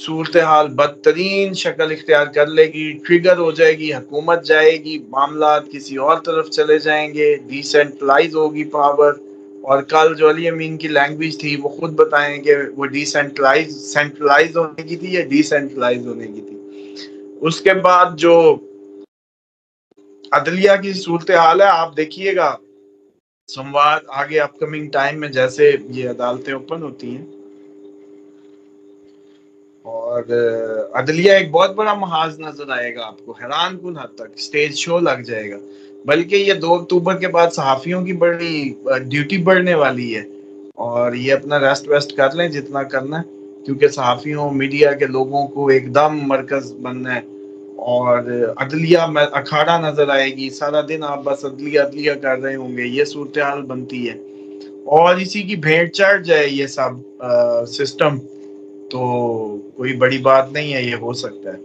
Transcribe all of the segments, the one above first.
صورتحال بدترین شکل اختیار کر لے گی، ٹریگر ہو جائے گی، حکومت جائے گی، معاملات کسی اور طرف چلے جائیں گے، ڈی سینٹرلائز ہوگی پاور. اور کل جو علی امین کی لینگویج تھی وہ خود بتائیں کہ وہ سینٹرلائز ہونے کی تھی یا ڈی سینٹرلائز ہونے کی تھی. اس کے بعد جو عدلیہ کی صورتحال ہے آپ دیکھیے گا سمواد آگے اپ کمنگ ٹائم میں جیسے یہ عدالتیں اوپن ہوتی ہیں. اور عدلیہ ایک بہت بڑا محاذ نظر آئے گا آپ کو، حیران کن حد تک اسٹیج شو لگ جائے گا. بلکہ یہ 2 اکتوبر کے بعد صحافیوں کی بڑی ڈیوٹی بڑھنے والی ہے، اور یہ اپنا ریسٹ ویسٹ کر لیں جتنا کرنا ہے، کیونکہ صحافیوں میڈیا کے لوگوں کو ایک دم مرکز بننا ہے. اور عدلیہ میں اکھاڑا نظر آئے گی، سارا دن آپ بس عدلیہ عدلیہ کر رہے ہوں گے، یہ صورتحال بنتی ہے. اور اسی کی بھیڑ چڑھ جائے یہ سب سسٹم تو کوئی بڑی بات نہیں ہے، یہ ہو سکتا ہے.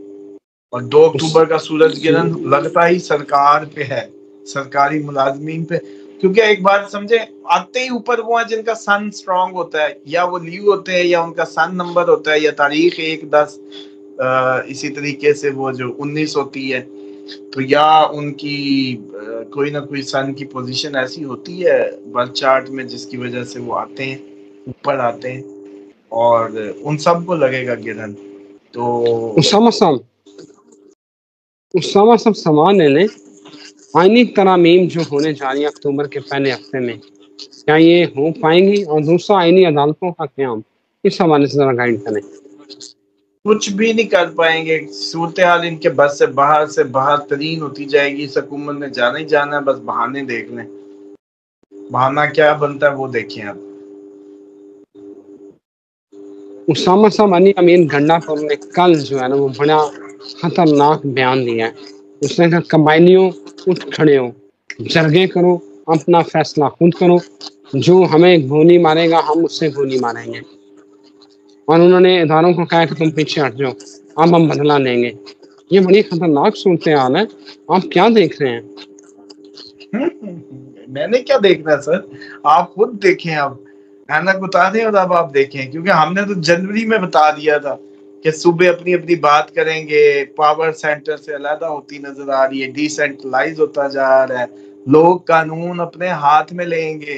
اور 2 اکتوبر کا سورج گرہن لگتا ہی سرکار پہ ہے، سرکاری ملازمین پہ. کیونکہ ایک بات سمجھے، آتے ہی اوپر وہ ہیں جن کا سن سٹرونگ ہوتا ہے، یا وہ لیو ہوتے ہیں یا ان کا سن نمبر ہوتا ہے، یا تاریخ 1-10 اسی طریقے سے وہ جو 19 ہوتی ہے، تو یا ان کی کوئی نہ کوئی سن کی پوزیشن ایسی ہوتی ہے برتھ چارٹ میں جس کی وجہ سے وہ آتے ہیں، اوپر آتے ہیں، اور ان سب کو لگے گا گرہن. تو اسامہ سب سامان لیں. آئینی ترامیم جو ہونے جا رہی ہیں اکتوبر کے پہلے ہفتے میں، کیا یہ ہو پائیں گی؟ اور دوسرا آئینی عدالتوں کا قیام، اس حوالے سے ذرا گائیڈ کریں. کچھ بھی نہیں کر پائیں گے. صورتحال ان کے بس سے باہر ترین ہوتی جائے گی. اس حکومت نے جانا ہی جانا ہے، بس بہانے دیکھ لیں، بہانہ کیا بنتا ہے وہ دیکھیں آپ. اسامہ صاحب، علی امین گنڈا پور نے کل جو ہے نا وہ بڑا خطرناک بیان دیا ہے. اس نے کہا قبائلیوں اٹھ کھڑے ہو، جرگے کرو، اپنا فیصلہ خود کرو، جو ہمیں گولی مارے گا ہم اس سے گولی ماریں گے. اور انہوں نے اداروں کو کہا کہ تم پیچھے ہٹ جاؤ، اب ہم بدلہ لیں گے. یہ بڑی خطرناک صورتحال ہے، آپ کیا دیکھ رہے ہیں؟ میں نے کیا دیکھنا ہے سر، آپ خود دیکھیں. اب اینک بتا دیں اور اب آپ دیکھیں، کیونکہ ہم نے تو جنوری میں بتا دیا تھا کہ صوبے اپنی اپنی بات کریں گے، پاور سینٹر سے علیحدہ ہوتی نظر آ رہی ہے، ڈی سینٹرلائز ہوتا جا رہا ہے، لوگ قانون اپنے ہاتھ میں لیں گے.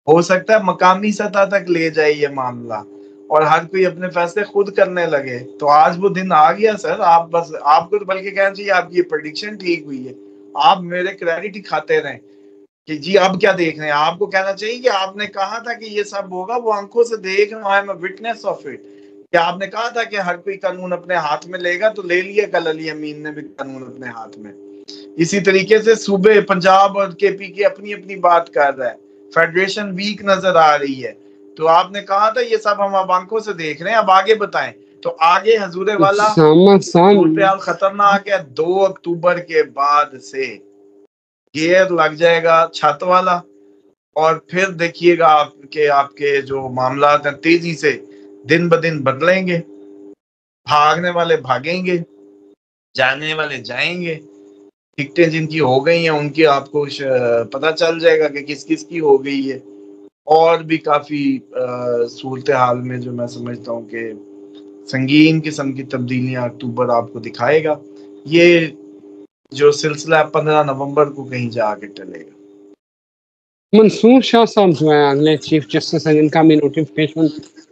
ہو سکتا ہے مقامی سطح تک لے جائے یہ معاملہ اور ہر کوئی اپنے فیصلے خود کرنے لگے. تو آج وہ دن آ گیا سر. آپ بس آپ کو بلکہ کہنا چاہیے آپ کی یہ پریڈکشن ٹھیک ہوئی ہے. آپ میرے کریڈٹ ہی کھاتے رہیں کہ جی اب کیا دیکھ رہے ہیں. آپ کو کہنا چاہیے کہ آپ نے کہا تھا کہ یہ سب ہوگا، وہ آنکھوں سے دیکھ رہا ہے، میں وٹنس آف اٹ. کہ آپ نے کہا تھا کہ ہر کوئی قانون اپنے ہاتھ میں لے گا، تو لے لیا کل علی امین نے بھی قانون اپنے ہاتھ میں. اسی طریقے سے صوبے پنجاب اور کے پی کے اپنی اپنی بات کر رہا ہے، فیڈریشن ویک نظر آ رہی ہے. تو آپ نے کہا تھا یہ سب ہم اب آنکھوں سے دیکھ رہے ہیں، اب آگے بتائیں. تو آگے حضور والا صورتحال خطرناک ہے. 2 اکتوبر کے بعد سے گیئر لگ جائے گا چھت والا، اور پھر دیکھیے گا آپ کے جو معاملات ہیں تیزی سے دن بدن بدلیں گے. بھاگنے والے بھاگیں گے، جانے والے جائیں گے. ٹکٹیں جن کی ہو گئی ہیں ان کی آپ کو پتہ چل جائے گا کہ کس کس کی ہو گئی ہے. اور بھی کافی صورتحال میں جو میں سمجھتا ہوں کہ سنگین قسم کی تبدیلیاں اکتوبر آپ کو دکھائے گا. یہ جو سلسلہ 15 نومبر کو کہیں جا کے ٹلے گا. منصور شاہ صاحب جو ہے اگلے چیف جسٹس ہیں، جن کا بھی نوٹیفکیشن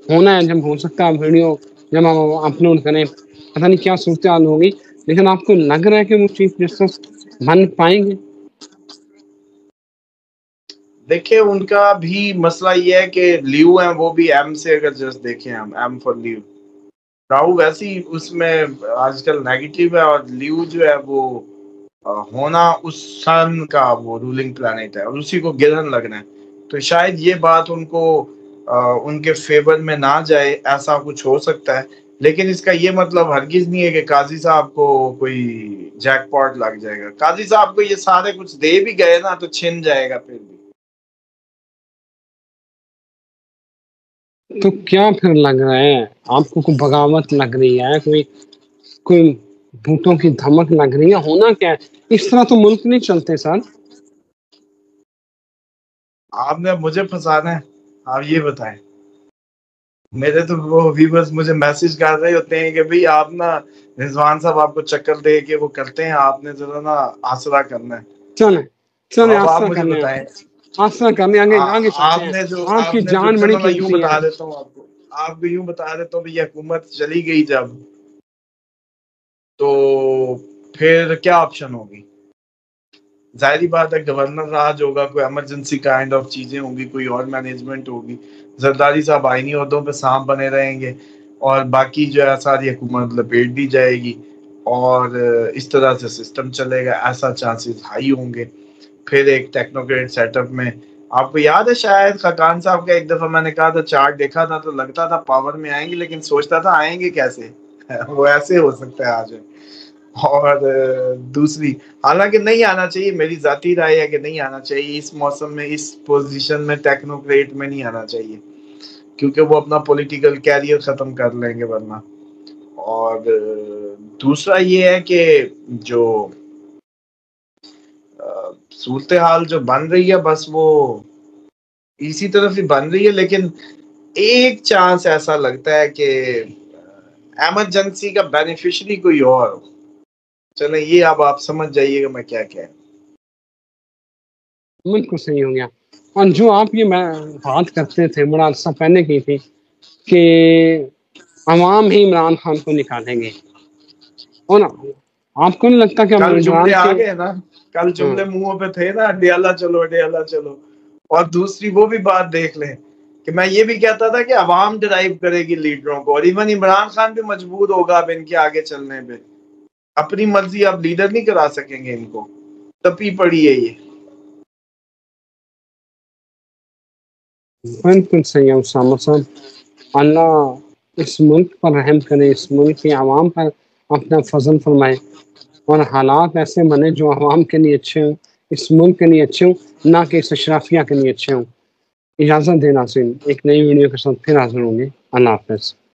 ہونا ہے، جب ہو سکتا ہے ویڈیو جب ہم اپلوڈ کریں. پتہ نہیں کیا صورتحال ہوگی، لیکن آپ کو لگ رہا ہے کہ وہ چیف جسٹس بن پائیں گے؟ دیکھیں ان کا بھی مسئلہ یہ ہے کہ لیو ہیں وہ بھی ایم سے، اگر جسٹ دیکھیں ہم ایم فار لیو، راہو ویسی اس میں آج کل نیگیٹو ہے، اور لیو جو ہے وہ ہونا اس سن کا وہ رولنگ پلانٹ ہے اور اسی کو گرہن لگنا ہے. تو شاید یہ بات ان کو ان کے فیور میں نہ جائے، ایسا کچھ ہو سکتا ہے. لیکن اس کا یہ مطلب ہرگز نہیں ہے کہ قاضی صاحب کو کوئی جیک پاٹ لگ جائے گا. قاضی صاحب کو یہ سارے کچھ دے بھی گئے نا تو چھن جائے گا پھر بھی. تو کیا پھر لگ رہا ہے آپ کو؟ کوئی بغاوت لگ رہی ہے، کوئی بھوتوں کی دھمک لگ رہی ہے؟ ہونا کیا ہے؟ اس طرح تو ملک نہیں چلتے سر. آپ نے مجھے پھنسانا ہے، آپ یہ بتائیں. میرے تو وہ ویورز مجھے میسج کر رہے ہوتے ہیں کہ بھئی آپ نا رضوان صاحب آپ کو چکر دے کے وہ کرتے ہیں، آپ نے ذرا نا آسرا کرنا ہے. چلیں اب آپ آسرا مجھے کرنے بتائیں، آسرا کرنے آگے چلتے ہیں. آپ کی جان بڑی چلو میں یوں قیمتی بتا ہے. دیتا ہوں آپ کو یوں بتا دیتا ہوں، یہ حکومت چلی گئی جب تو پھر کیا آپشن ہوگی؟ ظاہری بات ہے گورنر راج ہوگا، کوئی ایمرجنسی کائنڈ آف چیزیں ہوں گی، کوئی اور مینجمنٹ ہوگی. زرداری صاحب آئینی عہدوں پہ سانپ بنے رہیں گے اور باقی جو ہے ساری حکومت لپیٹ دی جائے گی اور اس طرح سے سسٹم چلے گا. ایسا چانسز ہائی ہوں گے. پھر ایک ٹیکنوکریٹ سیٹ اپ میں آپ کو یاد ہے شاید خاقان صاحب کا ایک دفعہ میں نے کہا تھا چارٹ دیکھا تھا تو لگتا تھا پاور میں آئیں گے، لیکن سوچتا تھا آئیں گے کیسے. وہ ایسے ہو سکتا ہے آج. اور دوسری، حالانکہ نہیں آنا چاہیے، میری ذاتی رائے ہے کہ نہیں آنا چاہیے اس موسم میں، اس پوزیشن میں ٹیکنوکریٹ میں نہیں آنا چاہیے، کیونکہ وہ اپنا پولیٹیکل کیریئر ختم کر لیں گے ورنہ. اور دوسرا یہ ہے کہ جو صورتحال جو بن رہی ہے بس وہ اسی طرف ہی بن رہی ہے، لیکن ایک چانس ایسا لگتا ہے کہ ایمرجنسی کا بینیفیشری کوئی اور ہو. چلیں یہ اب آپ سمجھ جائیے گا میں کیا کہہ. بالکل صحیح ہو گیا. اور جو آپ یہ بات کرتے تھے بڑا عرصہ پہلے کی تھی کہ عوام ہی عمران خان کو نکالیں گے، اور آپ کو نہیں لگتا کہ کل عمران جملے آ کے گئے نا، کل جملے منہوں پہ تھے نا، ڈیالہ چلو ڈیالہ چلو. اور دوسری وہ بھی بات دیکھ لیں کہ میں یہ بھی کہتا تھا کہ عوام ڈرائیو کرے گی لیڈروں کو، اور ایون عمران خان بھی مجبور ہوگا اب ان کے آگے چلنے پہ. اپنی مرضی آپ لیڈر نہیں کرا سکیں گے ان کو، تپی پڑی ہے یہ. بالکل صحیح ہے اسامہ صاحب. اللہ اس ملک پر رحم کرے، اس ملک کے عوام پر اپنا فضل فرمائے اور حالات ایسے بنے جو عوام کے لیے اچھے ہوں، اس ملک کے لیے اچھے ہوں، نہ کہ اس اشرافیہ کے لیے اچھے ہوں. اجازت دینا سن ایک نئی ویڈیو کے ساتھ پھر حاضر ہوں گے. اللہ حافظ.